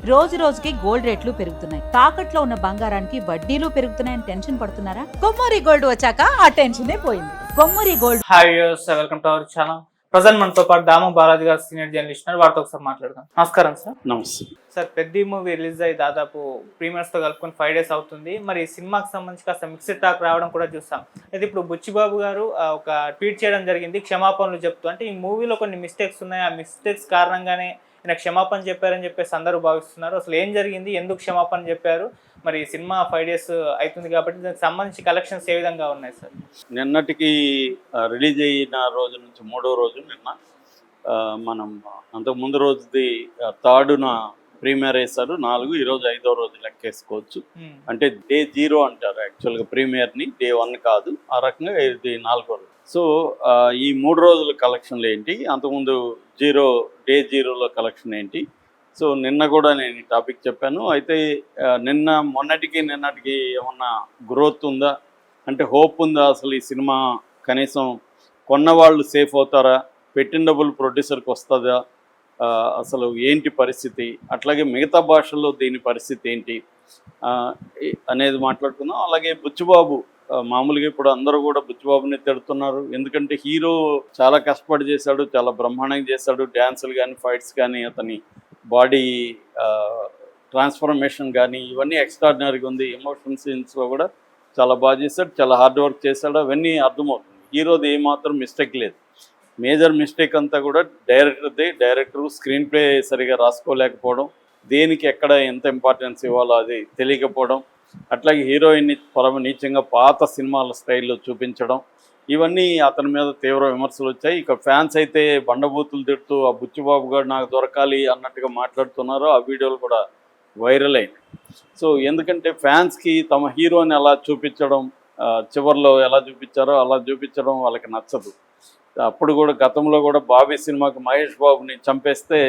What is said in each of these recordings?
రోజు రోజుకి గోల్డ్ రేట్లు పెరుగుతున్నాయి. తాకట్లో ఉన్న బంగారానికి వడ్డీలు పెరుగుతున్నాయని టెన్షన్ పడుతున్నారా? కొమ్మూరి గోల్డ్ వచ్చాక ఆ టెన్షనే పోయింది. Kommuri gold. Hi welcome to our channel. Present మనతో పాటు దామ బాలాజీ గారు సీనియర్ జర్నలిస్ట్ వారితో ఒకసారి మాట్లాడదాం. నమస్కారం సార్. నమస్తే సార్, పెద్ద మూవీ రిలీజ్ అయ్యి దాదాపు ప్రీమియర్స్ తో కలుపుకొని 5 days అవుతుంది. మరి ఈ సినిమాకి సంబంధించి కాస్త మిక్స్డ్ టాక్ రావడం కూడా చూసాం. అయితే ఇప్పుడు బుచ్చిబాబు గారు ఒక ట్వీట్ చేయడం జరిగింది, క్షమాపణలు చెప్తూ. అంటే ఈ మూవీలో కొన్ని మిస్టేక్స్ ఉన్నాయి, ఆ మిస్టేక్స్ కారణంగానే ఆయన క్షమాపణ చెప్పారని చెప్పేసి అందరూ భావిస్తున్నారు. అసలు ఏం జరిగింది, ఎందుకు క్షమాపణ చెప్పారు? మరి ఈ సినిమా 5 days అవుతుంది కాబట్టి దానికి సంబంధించి కలెక్షన్స్ ఏ విధంగా ఉన్నాయి సార్? నిన్నటికి రిలీజ్ అయిన రోజు నుంచి 3వ రోజు నిన్న మనం అంతకు ముందు రోజుది 3rd ప్రీమియర్ వేశారు. 4 ఈరోజు 5వ రోజు లెక్కేసుకోవచ్చు. అంటే డే 0 అంటారు యాక్చువల్గా ప్రీమియర్ని, డే 1 కాదు. ఆ రకంగా ఇది 4వ రోజు. సో ఈ 3 రోజుల కలెక్షన్లు ఏంటి, అంతకుముందు డే 0లో కలెక్షన్ ఏంటి? సో నిన్న కూడా నేను ఈ టాపిక్ చెప్పాను. అయితే మొన్నటికి నిన్నటికి ఏమన్నా గ్రోత్ ఉందా, అంటే హోప్ ఉందా, అసలు ఈ సినిమా కనీసం కొన్నవాళ్ళు సేఫ్ అవుతారా, పెట్టిన డబ్బులు ప్రొడ్యూసర్కి వస్తుందా, అసలు ఏంటి పరిస్థితి, అట్లాగే మిగతా భాషల్లో దీని పరిస్థితి ఏంటి అనేది మాట్లాడుకుందాం. అలాగే బుచ్చిబాబు, మామూలుగా ఇప్పుడు అందరూ కూడా బుచ్చిబాబుని తిడుతున్నారు. ఎందుకంటే హీరో చాలా కష్టపడి చేశాడు, చాలా బ్రహ్మాండంగా చేశాడు. డ్యాన్సులు కానీ ఫైట్స్ కానీ అతని బాడీ ట్రాన్స్ఫర్మేషన్ కానీ ఇవన్నీ ఎక్స్ట్రాడినరీగా ఉంది. ఎమోషన్ సీన్స్లో కూడా చాలా బాగా చేశాడు, చాలా హార్డ్ వర్క్ చేశాడు. అవన్నీ అర్థమవుతుంది. హీరోది ఏమాత్రం మిస్టేక్ లేదు. మేజర్ మిస్టేక్ అంతా కూడా డైరెక్టర్ స్క్రీన్ ప్లే సరిగా రాసుకోలేకపోవడం, దేనికి ఎక్కడ ఎంత ఇంపార్టెన్స్ ఇవ్వాలో అది తెలియకపోవడం, అట్లాగే హీరోయిన్ని పరమ నీచంగా పాత సినిమాల స్టైల్లో చూపించడం, ఇవన్నీ అతని మీద తీవ్ర విమర్శలు వచ్చాయి. ఇక ఫ్యాన్స్ అయితే బండబూతులు తిడుతూ ఆ బుచ్చిబాబు గారు నాకు దొరకాలి అన్నట్టుగా మాట్లాడుతున్నారు. ఆ వీడియోలు కూడా వైరల్ అయినాయి. సో ఎందుకంటే ఫ్యాన్స్కి తమ హీరోని ఎలా చూపించడం, చివరిలో ఎలా చూపించారో అలా చూపించడం వాళ్ళకి నచ్చదు. అప్పుడు కూడా గతంలో కూడా బాబీ సినిమాకి మహేష్ బాబుని చంపేస్తే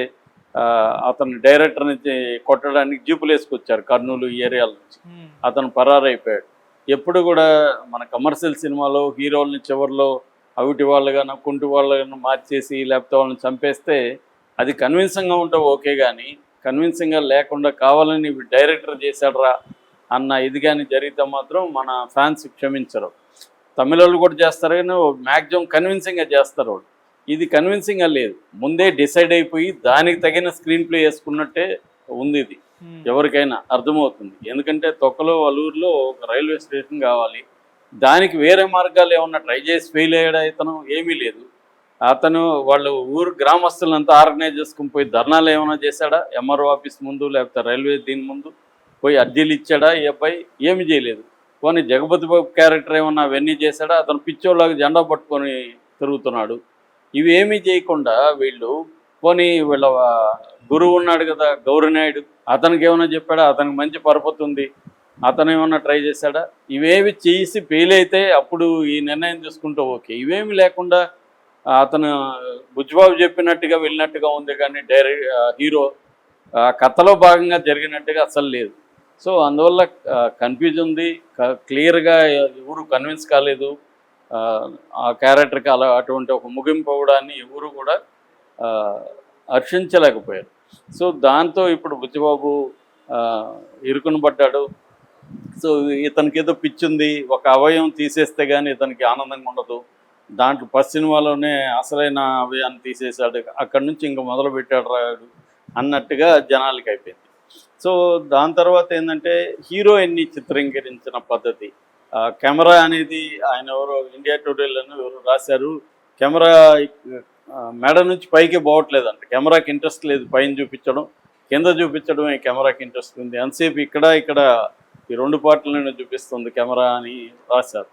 అతను డైరెక్టర్ నుంచి కొట్టడానికి జీపులు వేసుకొచ్చారు కర్నూలు ఈ ఏరియాల నుంచి. అతను పరారైపోయాడు. ఎప్పుడు కూడా మన కమర్షియల్ సినిమాలో హీరోల్ని చివరిలో అవిటి వాళ్ళగానో కుంటి వాళ్ళగానో మార్చేసి లేకపోతే వాళ్ళని చంపేస్తే అది కన్విన్సింగ్గా ఉంటే ఓకే, కానీ కన్విన్సింగ్గా లేకుండా కావాలని డైరెక్టర్ చేశాడరా అన్న ఇది కానీ జరిగితే మాత్రం మన ఫ్యాన్స్ క్షమించరు. తమిళోళ్ళు కూడా చేస్తారు, కానీ మ్యాక్సిమం కన్విన్సింగ్గా చేస్తారు వాళ్ళు. ఇది కన్విన్సింగ్గా లేదు, ముందే డిసైడ్ అయిపోయి దానికి తగిన స్క్రీన్ ప్లే వేసుకున్నట్టే ఉంది. ఇది ఎవరికైనా అర్థమవుతుంది. ఎందుకంటే తొక్కలో వలూరులో ఒక రైల్వే స్టేషన్ కావాలి, దానికి వేరే మార్గాలు ఏమన్నా ట్రై చేసి ఫెయిల్ అయ్యాడా? ఇతను ఏమీ లేదు. అతను వాళ్ళు ఊరు గ్రామస్తులంతా ఆర్గనైజ్ చేసుకుని పోయి ధర్నాలు ఏమైనా చేశాడా? ఎంఆర్ఓ ఆఫీస్ ముందు లేకపోతే రైల్వే దీని ముందు పోయి అర్జీలు ఇచ్చాడా? ఈ అబ్బాయి ఏమి చేయలేదు. పోనీ జగపతి బాబు క్యారెక్టర్ ఏమన్నా అవన్నీ చేశాడా? అతను పిచ్చోళ్ళగా జెండా పట్టుకొని తిరుగుతున్నాడు. ఇవి ఏమీ చేయకుండా వీళ్ళు పోనీ వీళ్ళ గురువు ఉన్నాడు కదా గౌరనాయుడు, అతనికి ఏమైనా చెప్పాడా? అతనికి మంచి పరపతి ఉంది, అతను ఏమన్నా ట్రై చేశాడా? ఇవేమి చేసి ఫెయిల్ అయితే అప్పుడు ఈ నిర్ణయం తీసుకుంటే ఓకే. ఇవేమి లేకుండా అతను బుచ్చిబాబు చెప్పినట్టుగా వెళ్ళినట్టుగా ఉంది, కానీ హీరో కథలో భాగంగా జరిగినట్టుగా అసలు లేదు. సో అందువల్ల కన్ఫ్యూజ్ ఉంది, క్లియర్గా ఎవరు కన్విన్స్ కాలేదు. ఆ క్యారెక్టర్కి అటువంటి ఒక ముగింపు అవ్వడాన్ని ఎవరు కూడా హర్షించలేకపోయారు. సో దాంతో ఇప్పుడు బుచ్చిబాబు ఇరుకుని పడ్డాడు. సో ఇతనికి ఏదో పిచ్చింది, ఒక అవయవం తీసేస్తే కానీ ఇతనికి ఆనందంగా ఉండదు. దాంట్లో ఫస్ట్ సినిమాలోనే అసలైన అవయాన్ని తీసేశాడు, అక్కడి నుంచి ఇంకా మొదలు పెట్టాడు రాడు అన్నట్టుగా జనాలకి అయిపోయింది. సో దాని తర్వాత ఏంటంటే హీరోయిన్ని చిత్రీకరించిన పద్ధతి, కెమెరా అనేది ఆయన ఎవరో ఇండియా టుడేలను ఎవరు రాశారు, కెమెరా మెడ నుంచి పైకి పోవట్లేదంట. కెమెరాకి ఇంట్రెస్ట్ లేదు పైన చూపించడం, కింద చూపించడం కెమెరాకి ఇంట్రెస్ట్ ఉంది. ఎంతసేపు ఇక్కడ ఈ 2 పార్ట్లను చూపిస్తుంది కెమెరా అని రాశారు.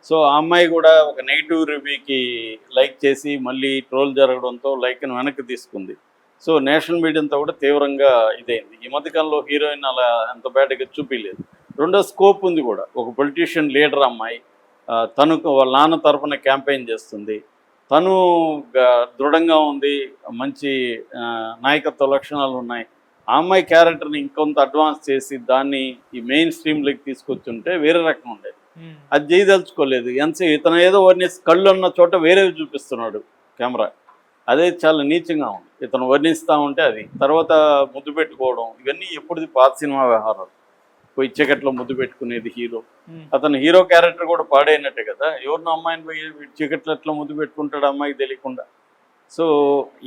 సో ఆ అమ్మాయి కూడా ఒక నెగిటివ్ రివ్యూకి లైక్ చేసి మళ్ళీ ట్రోల్ జరగడంతో లైక్ని వెనక్కి తీసుకుంది. సో నేషనల్ మీడియా అంతా కూడా తీవ్రంగా ఇదైంది. ఈ మధ్యకాలంలో హీరోయిన్ అలా ఎంత బ్యాడ్గా చూపించలేదు. రెండో స్కోప్ ఉంది కూడా, ఒక పొలిటీషియన్ లీడర్ అమ్మాయి, తను వాళ్ళ నాన్న తరఫున క్యాంపెయిన్ చేస్తుంది, తను దృఢంగా ఉంది, మంచి నాయకత్వ లక్షణాలు ఉన్నాయి. ఆ అమ్మాయి క్యారెక్టర్ని ఇంకొంత అడ్వాన్స్ చేసి దాన్ని ఈ మెయిన్ స్ట్రీమ్లోకి తీసుకొచ్చుంటే వేరే రకం ఉండేది. అది చేయదలుచుకోలేదు. ఇతను ఏదో వాడిని కళ్ళు ఉన్న చోట వేరేవి చూపిస్తున్నాడు కెమెరా. అదే చాలా నీచంగా ఉంది. ఇతను వర్ణిస్తూ ఉంటే అది తర్వాత ముద్దు పెట్టుకోవడం ఇవన్నీ ఎప్పుడుది పాత సినిమా వ్యవహారాలు. పోయి చీకట్లో ముద్దు పెట్టుకునేది హీరో. అతను హీరో క్యారెక్టర్ కూడా పాడైనట్టే కదా, ఎవరినో అమ్మాయిని పోయి చీకట్లో ఎట్లా ముద్దు పెట్టుకుంటాడు అమ్మాయికి తెలియకుండా. సో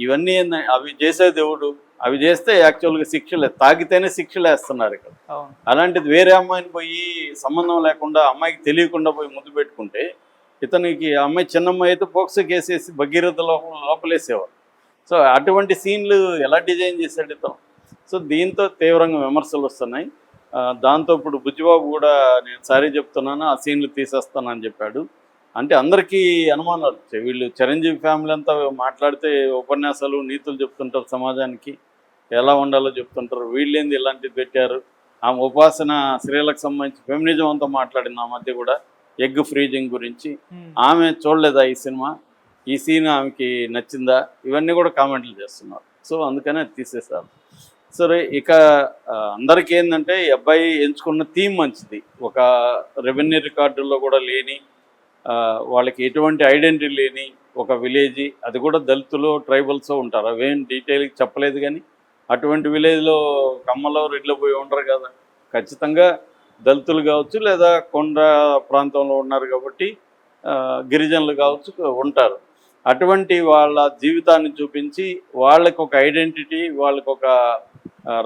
ఇవన్నీ అవి చేసే దేవుడు, అవి చేస్తే యాక్చువల్గా శిక్షలే, తాగితేనే శిక్షలు వేస్తున్నారు ఇక్కడ. అలాంటిది వేరే అమ్మాయిని పోయి సంబంధం లేకుండా అమ్మాయికి తెలియకుండా పోయి ముద్దు పెట్టుకుంటే ఇతనికి అమ్మాయి చిన్నమ్మాయి అయితే పోక్సో కేసేసి భగీరథ లోపలేసేవారు. సో అటువంటి సీన్లు ఎలా డిజైన్ చేశాడు ఇతను. సో దీంతో తీవ్రంగా విమర్శలు వస్తున్నాయి. దాంతో ఇప్పుడు బుచ్చిబాబు కూడా నేను సారీ చెప్తున్నాను, ఆ సీన్లు తీసేస్తానని చెప్పాడు. అంటే అందరికీ అనుమానాలు వచ్చాయి. వీళ్ళు చిరంజీవి ఫ్యామిలీ అంతా మాట్లాడితే ఉపన్యాసాలు నీతులు చెప్తుంటారు, సమాజానికి ఎలా ఉండాలో చెప్తుంటారు. వీళ్ళేంది ఇలాంటిది పెట్టారు. ఆమె ఉపాసన స్త్రీలకు సంబంధించి ఫెమినిజం అంతా మాట్లాడింది ఆ మధ్య కూడా, ఎగ్ ఫ్రీజింగ్ గురించి. ఆమె చూడలేదా ఈ సినిమా, ఈ సీన్ ఆమెకి నచ్చిందా, ఇవన్నీ కూడా కామెంట్లు చేస్తున్నారు. సో అందుకనే తీసేశారు. సరే, ఇక అందరికీ ఏంటంటే ఈ అబ్బాయి ఎంచుకున్న థీమ్ మంచిది. ఒక రెవెన్యూ రికార్డుల్లో కూడా లేని, వాళ్ళకి ఎటువంటి ఐడెంటిటీ లేని ఒక విలేజ్, అది కూడా దళితులు ట్రైబల్స్ ఉంటారు. అవేం డీటెయిల్గా చెప్పలేదు, కానీ అటువంటి విలేజ్లో కమ్మలో రెడ్లు పోయి ఉండరు కదా. ఖచ్చితంగా దళితులు కావచ్చు, లేదా కొండ ప్రాంతంలో ఉన్నారు కాబట్టి గిరిజనులు కావచ్చు ఉంటారు. అటువంటి వాళ్ళ జీవితాన్ని చూపించి వాళ్ళకి ఒక ఐడెంటిటీ, వాళ్ళకి ఒక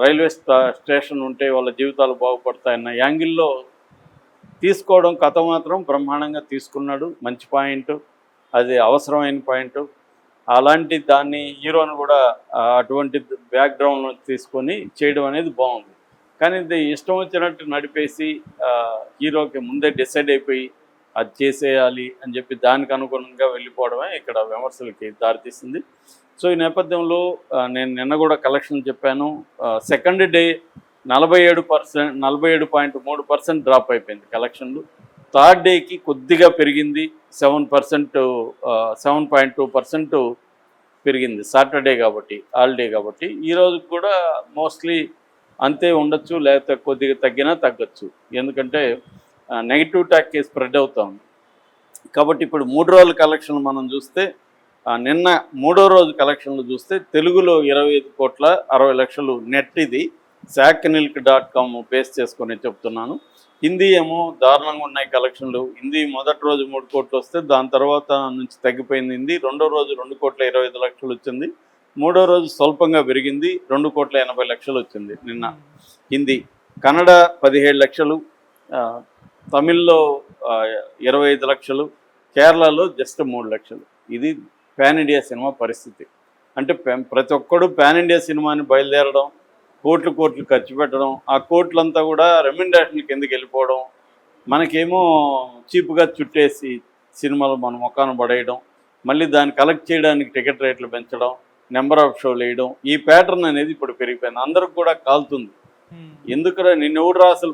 రైల్వే స్టేషన్ ఉంటే వాళ్ళ జీవితాలు బాగుపడతాయన్న యాంగిల్లో తీసుకోవడం కథ మాత్రం బ్రహ్మాండంగా తీసుకున్నాడు. మంచి పాయింట్, అది అవసరమైన పాయింట్. అలాంటి దాన్ని హీరోని కూడా అటువంటి బ్యాక్గ్రౌండ్ తీసుకొని చేయడం అనేది బాగుంది. కానీ ఇది ఇష్టం వచ్చినట్టు నడిపేసి హీరోకి ముందే డిసైడ్ అయిపోయి అది చేసేయాలి అని చెప్పి దానికి అనుగుణంగా వెళ్ళిపోవడమే ఇక్కడ విమర్శలకి దారితీస్తుంది. సో ఈ నేపథ్యంలో నేను నిన్న కూడా కలెక్షన్ చెప్పాను. సెకండ్ డే 47.3% డ్రాప్ అయిపోయింది కలెక్షన్లు. థర్డ్ డేకి కొద్దిగా పెరిగింది, 7.2% పెరిగింది. సాటర్డే కాబట్టి, హాలిడే కాబట్టి. ఈరోజు కూడా మోస్ట్లీ అంతే ఉండొచ్చు, లేకపోతే కొద్దిగా తగ్గినా తగ్గచ్చు. ఎందుకంటే నెగిటివ్ టాక్ స్ప్రెడ్ అవుతాం కాబట్టి. ఇప్పుడు 3 రోజుల కలెక్షన్ మనం చూస్తే, నిన్న 3వ రోజు కలెక్షన్లు చూస్తే తెలుగులో 25,60,00,000 నెట్. ఇది sacknilk.com బేస్ చేసుకొని చెప్తున్నాను. హిందీ ఏమో దారుణంగా ఉన్నాయి కలెక్షన్లు. హిందీ మొదటి రోజు 3 కోట్లు వస్తే దాని తర్వాత నుంచి తగ్గిపోయింది. హిందీ 2వ రోజు 2,25,00,000 వచ్చింది. 3వ రోజు స్వల్పంగా పెరిగింది, 2,80,00,000 వచ్చింది నిన్న హిందీ. కన్నడ 17 లక్షలు, తమిళ్లో 25 లక్షలు, కేరళలో జస్ట్ 3 లక్షలు. ఇది పాన్ ఇండియా సినిమా పరిస్థితి. అంటే ప్రతి ఒక్కడు పాన్ ఇండియా సినిమాని బయలుదేరడం, కోట్లు ఖర్చు పెట్టడం, ఆ కోట్లంతా కూడా రెమ్యునరేషన్ కిందకి వెళ్ళిపోవడం, మనకేమో చీప్గా చుట్టేసి సినిమాలు మన మొక్కాను పడేయడం, మళ్ళీ దాన్ని కలెక్ట్ చేయడానికి టికెట్ రేట్లు పెంచడం, నెంబర్ ఆఫ్ షోలు వేయడం, ఈ ప్యాటర్న్ అనేది ఇప్పుడు పెరిగిపోయింది. అందరికి కూడా కాలుతుంది. ఎందుకురా నిన్నెవడు అసలు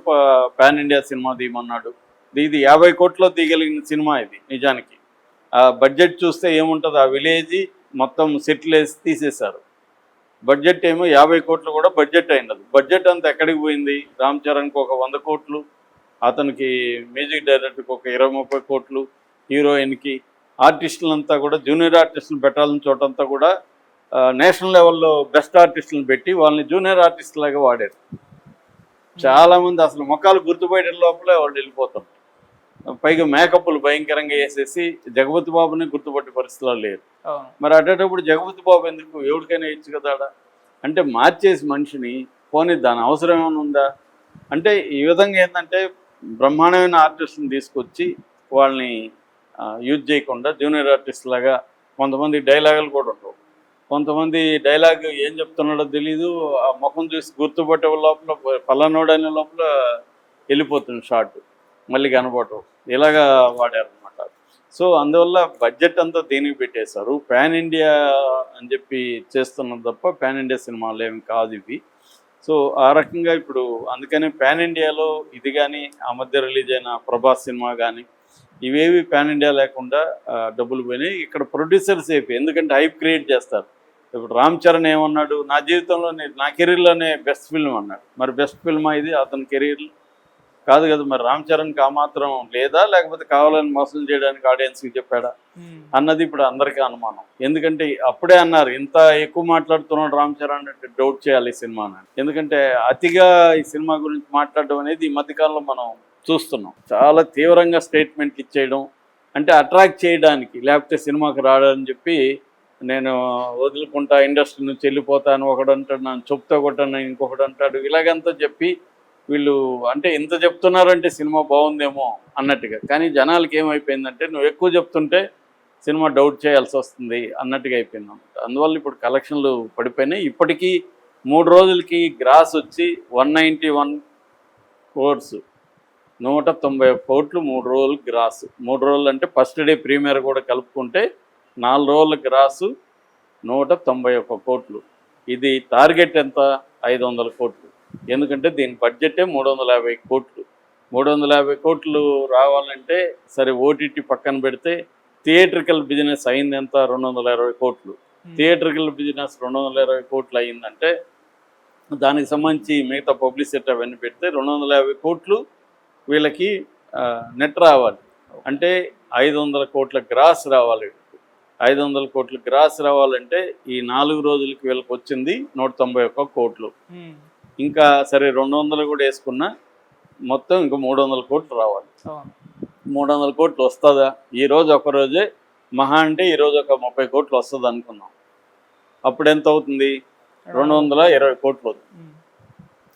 పాన్ ఇండియా సినిమా తీయమన్నాడు? ఇది 50 కోట్లో తీయగలిగిన సినిమా ఇది నిజానికి. ఆ బడ్జెట్ చూస్తే ఏముంటుంది, ఆ విలేజ్ మొత్తం సెటిల్ వేసి తీసేశారు. బడ్జెట్ ఏమో 50 కోట్లు కూడా బడ్జెట్ అయినది. బడ్జెట్ అంతా ఎక్కడికి పోయింది? రామ్ చరణ్కి ఒక 100 కోట్లు, అతనికి మ్యూజిక్ డైరెక్టర్కి ఒక 20-30 కోట్లు, హీరోయిన్కి, ఆర్టిస్టులంతా కూడా జూనియర్ ఆర్టిస్టులు పెట్టాలని చోటంతా కూడా నేషనల్ లెవెల్లో బెస్ట్ ఆర్టిస్టులను పెట్టి వాళ్ళని జూనియర్ ఆర్టిస్ట్ లాగా వాడారు. చాలామంది అసలు ముఖాలు గుర్తుపడే లోపలే వాళ్ళు వెళ్ళిపోతారు. పైగా మేకప్లు భయంకరంగా వేసేసి జగపతి బాబుని గుర్తుపట్టే పరిస్థితిలో లేరు. మరి అటేటప్పుడు జగపతి బాబు ఎందుకు, ఎవరికైనా ఇచ్చు కదా అంటే మార్చేసి మనిషిని. పోనీ దాని అవసరం ఏమైనా ఉందా అంటే ఈ విధంగా ఏంటంటే బ్రహ్మాండమైన ఆర్టిస్టుని తీసుకొచ్చి వాళ్ళని యూజ్ చేయకుండా జూనియర్ ఆర్టిస్ట్ లాగా. కొంతమంది డైలాగులు కూడా ఉండవు, కొంతమంది డైలాగ్ ఏం చెప్తున్నాడో తెలీదు, ఆ ముఖం చూసి గుర్తుపట్టే లోపల పలానోడు అనే లోపల వెళ్ళిపోతుంది షార్ట్, మళ్ళీ కనపడటం, ఇలాగా వాడారనమాట. సో అందువల్ల బడ్జెట్ అంతా దీనికి పెట్టేశారు. పాన్ ఇండియా అని చెప్పి చేస్తున్నది తప్ప పాన్ ఇండియా సినిమాలు ఏమి కాదు ఇవి. సో ఆ రకంగా ఇప్పుడు అందుకని పాన్ ఇండియాలో ఇది కానీ, ఆ మధ్య రిలీజ్ అయిన ప్రభాస్ సినిమా కానీ, ఇవేవి పాన్ ఇండియా లేకుండా డబ్బులు పోయినాయి. ఇక్కడ ప్రొడ్యూసర్స్ అయిపోయి, ఎందుకంటే హైప్ క్రియేట్ చేస్తారు. ఇప్పుడు రామ్ చరణ్ ఏమన్నాడు, నా జీవితంలోనే నా కెరీర్లోనే బెస్ట్ ఫిల్మ్ అన్నాడు. మరి బెస్ట్ ఫిల్మా ఇది అతని కెరీర్లో? కాదు కదా, మరి రామ్ చరణ్కి ఆ మాత్రం లేదా, లేకపోతే కావాలని మోసం చేయడానికి ఆడియన్స్కి చెప్పాడా అన్నది ఇప్పుడు అందరికీ అనుమానం. ఎందుకంటే అప్పుడే అన్నారు ఇంత ఎక్కువ మాట్లాడుతున్నాడు రామ్ చరణ్ అంటే డౌట్ చేయాలి ఈ సినిమాని. ఎందుకంటే అతిగా ఈ సినిమా గురించి మాట్లాడడం అనేది ఈ మధ్యకాలంలో మనం చూస్తున్నాం. చాలా తీవ్రంగా స్టేట్మెంట్ ఇచ్చేయడం, అంటే అట్రాక్ట్ చేయడానికి, లేకపోతే సినిమాకి రాడని చెప్పి నేను వదులుకుంటా, ఇండస్ట్రీ నుంచి వెళ్ళిపోతాను ఒకడు అంటాడు, నన్ను చెప్తా కొట్టాను ఇంకొకడు అంటాడు, ఇలాగంతా చెప్పి వీళ్ళు అంటే ఇంత చెప్తున్నారంటే సినిమా బాగుందేమో అన్నట్టుగా. కానీ జనాలకి ఏమైపోయిందంటే నువ్వు ఎక్కువ చెప్తుంటే సినిమా డౌట్ చేయాల్సి వస్తుంది అన్నట్టుగా అయిపోయింది అనమాట. అందువల్ల ఇప్పుడు కలెక్షన్లు పడిపోయినాయి. ఇప్పటికీ 3 రోజులకి గ్రాస్ వచ్చి 191 crores, 190 కోట్లు 3 రోజులు గ్రాస్. 3 రోజులు అంటే ఫస్ట్ డే ప్రీమియర్ కూడా కలుపుకుంటే 4 రోజుల గ్రాసు 191 కోట్లు. ఇది టార్గెట్ ఎంత? 500 కోట్లు. ఎందుకంటే దీని బడ్జెటే 350 కోట్లు. 350 కోట్లు రావాలంటే సరే ఓటీటీ పక్కన పెడితే థియేట్రికల్ బిజినెస్ అయింది ఎంత? 220 కోట్లు. థియేట్రికల్ బిజినెస్ 220 కోట్లు అయిందంటే దానికి సంబంధించి మిగతా పబ్లిసిటీ అవన్నీ పెడితే 250 కోట్లు వీళ్ళకి నెట్ రావాలి. అంటే 500 కోట్ల గ్రాస్ రావాలి. 500 కోట్ల గ్రాస్ రావాలంటే ఈ 4 రోజులకి వీళ్ళకి వచ్చింది 191 కోట్లు. ఇంకా సరే 200 కూడా వేసుకున్నా మొత్తం ఇంకా 300 కోట్లు రావాలి. 300 కోట్లు వస్తుందా? ఈరోజు ఒకరోజే మహా అంటే ఈరోజు ఒక 30 కోట్లు వస్తుంది అనుకున్నాం. అప్పుడు ఎంత అవుతుంది? 220 కోట్లు అవుతుంది.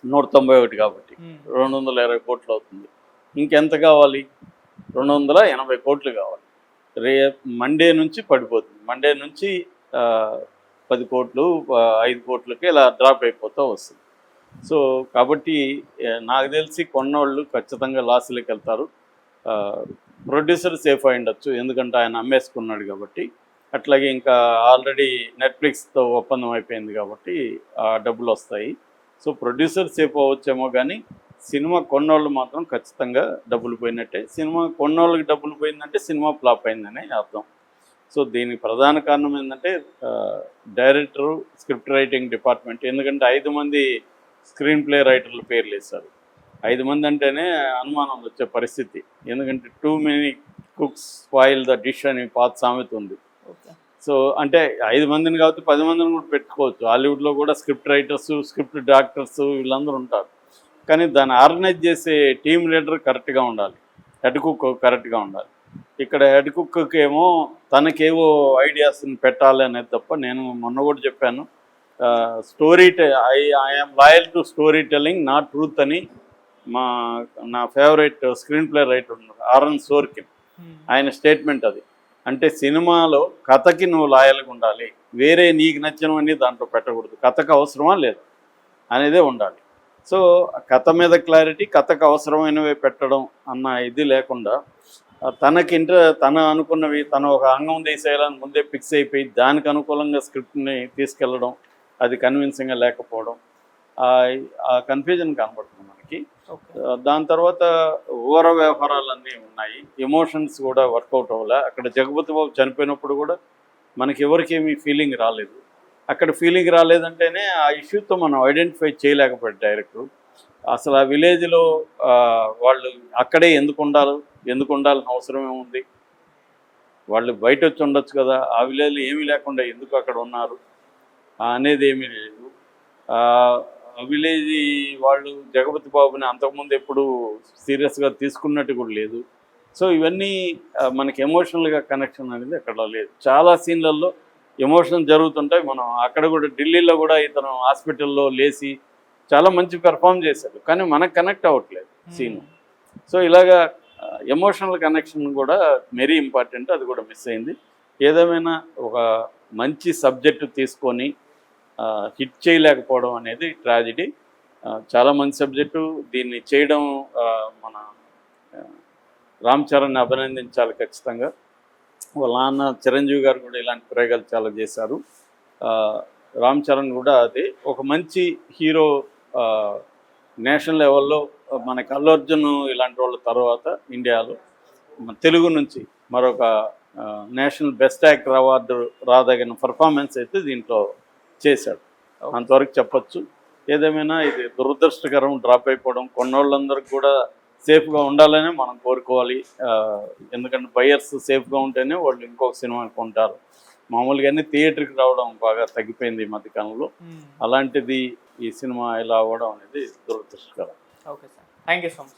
191 కాబట్టి 220 కోట్లు అవుతుంది. ఇంకెంత కావాలి? 280 కోట్లు కావాలి. మండే నుంచి పడిపోతుంది. మండే నుంచి 10 కోట్లు 5 కోట్లకి ఇలా డ్రాప్ అయిపోతూ వస్తుంది. సో కాబట్టి నాకు తెలిసి కొన్నోళ్ళు ఖచ్చితంగా లాస్లోకి వెళ్తారు. ప్రొడ్యూసర్ సేఫ్ అయి ఉండొచ్చు, ఎందుకంటే ఆయన అమ్మేసుకున్నాడు కాబట్టి. అట్లాగే ఇంకా ఆల్రెడీ నెట్ఫ్లిక్స్తో ఒప్పందం అయిపోయింది కాబట్టి ఆ డబ్బులు వస్తాయి. సో ప్రొడ్యూసర్ సేఫ్ అవ్వచ్చేమో, కానీ సినిమా కొన్నోళ్ళు మాత్రం ఖచ్చితంగా డబ్బులు పోయినట్టే. సినిమా కొన్నోళ్ళకి డబ్బులు పోయిందంటే సినిమా ఫ్లాప్ అయిందని అర్థం. సో దీనికి ప్రధాన కారణం ఏంటంటే డైరెక్టరు, స్క్రిప్ట్ రైటింగ్ డిపార్ట్మెంట్. ఎందుకంటే 5 మంది స్క్రీన్ ప్లే రైటర్ల పేర్లు వేశారు. 5 మంది అంటేనే అనుమానం వచ్చే పరిస్థితి. ఎందుకంటే too many cooks spoil the dish అని పాత సామెత ఉంది. సో అంటే 5 మందిని కాబట్టి 10 మందిని కూడా పెట్టుకోవచ్చు. హాలీవుడ్లో కూడా స్క్రిప్ట్ రైటర్స్, స్క్రిప్ట్ డాక్టర్స్ వీళ్ళందరూ ఉంటారు. కానీ దాన్ని ఆర్గనైజ్ చేసే టీమ్ లీడర్ కరెక్ట్గా ఉండాలి, హెడ్ కుక్ కరెక్ట్గా ఉండాలి. ఇక్కడ హెడ్ కుక్కి ఏమో తనకేవో ఐడియాస్ని పెట్టాలి అనేది తప్ప, నేను మొన్న కూడా చెప్పాను, story I'm loyal to story telling not truth అని నా ఫేవరెట్ స్క్రీన్ ప్లే రైటర్ ఉన్నారు ఆరన్ సోర్కిన్, ఆయన స్టేట్మెంట్ అది. అంటే సినిమాలో కథకి నువ్వు లాయల్గా ఉండాలి, వేరే నీకు నచ్చినవన్నీ దాంట్లో పెట్టకూడదు, కథకు అవసరమా లేదు అనేదే ఉండాలి. సో కథ మీద క్లారిటీ, కథకు అవసరమైనవే పెట్టడం అన్న ఇది లేకుండా తన అనుకున్నవి తను ఒక అంగం తీసేయాలని ముందే ఫిక్స్ అయిపోయి దానికి అనుకూలంగా స్క్రిప్ట్ని తీసుకెళ్ళడం, అది కన్విన్సింగ్గా లేకపోవడం, ఆ కన్ఫ్యూజన్ కనబడుతుంది మనకి. దాని తర్వాత ఊర వ్యవహారాలన్నీ ఉన్నాయి, ఎమోషన్స్ కూడా వర్కౌట్ అవ్వలే. అక్కడ జగపతి బాబు చనిపోయినప్పుడు కూడా మనకి ఎవరికేమీ ఫీలింగ్ రాలేదు. అక్కడ ఫీలింగ్ రాలేదంటేనే ఆ ఇష్యూతో మనం ఐడెంటిఫై చేయలేకపోయాడు డైరెక్టర్. అసలు ఆ విలేజ్లో వాళ్ళు అక్కడే ఎందుకు ఉండాలని అవసరం ఏముంది? వాళ్ళు బయట వచ్చి ఉండొచ్చు కదా, ఆ విలేజ్లో ఏమీ లేకుండా ఎందుకు అక్కడ ఉన్నారు అనేది ఏమీ లేదు. విలేజ్ వాళ్ళు జగపతి బాబుని అంతకుముందు ఎప్పుడు సీరియస్గా తీసుకున్నట్టు కూడా లేదు. సో ఇవన్నీ మనకి ఎమోషనల్గా కనెక్షన్ అనేది అక్కడ లేదు. చాలా సీన్లలో ఎమోషన్ జరుగుతుంటాయి. మనం అక్కడ కూడా ఢిల్లీలో కూడా ఇతను హాస్పిటల్లో లేచి చాలా మంచి పెర్ఫామ్ చేశాడు, కానీ మనకు కనెక్ట్ అవ్వట్లేదు సీను. సో ఇలాగా ఎమోషనల్ కనెక్షన్ కూడా వెరీ ఇంపార్టెంట్, అది కూడా మిస్ అయింది. ఏదేమైనా ఒక మంచి సబ్జెక్టు తీసుకొని హిట్ చేయలేకపోవడం అనేది ట్రాజడీ. చాలా మంచి సబ్జెక్టు, దీన్ని చేయడం మన రామ్ చరణ్ని అభినందించాలి ఖచ్చితంగా. వాళ్ళ నాన్న చిరంజీవి గారు కూడా ఇలాంటి ప్రయోగాలు చాలా చేశారు. రామ్ చరణ్ కూడా అది ఒక మంచి హీరో. నేషనల్ లెవెల్లో మనకి అల్లు అర్జున్ ఇలాంటి వాళ్ళ తర్వాత ఇండియాలో తెలుగు నుంచి మరొక నేషనల్ బెస్ట్ యాక్టర్ అవార్డు రాదగిన పర్ఫార్మెన్స్ అయితే దీంట్లో చేశాడు, అంతవరకు చెప్పచ్చు. ఏదేమైనా ఇది దురదృష్టకరం డ్రాప్ అయిపోవడం. కొన్నోళ్ళందరికీ కూడా సేఫ్గా ఉండాలని మనం కోరుకోవాలి. ఎందుకంటే బయర్స్ సేఫ్గా ఉంటేనే వాళ్ళు ఇంకొక సినిమా కొంటారు. మామూలుగానే థియేటర్కి రావడం బాగా తగ్గిపోయింది ఈ మధ్యకాలంలో. అలాంటిది ఈ సినిమా ఇలా అవ్వడం అనేది దురదృష్టకరం. Okay sir, thank you so much.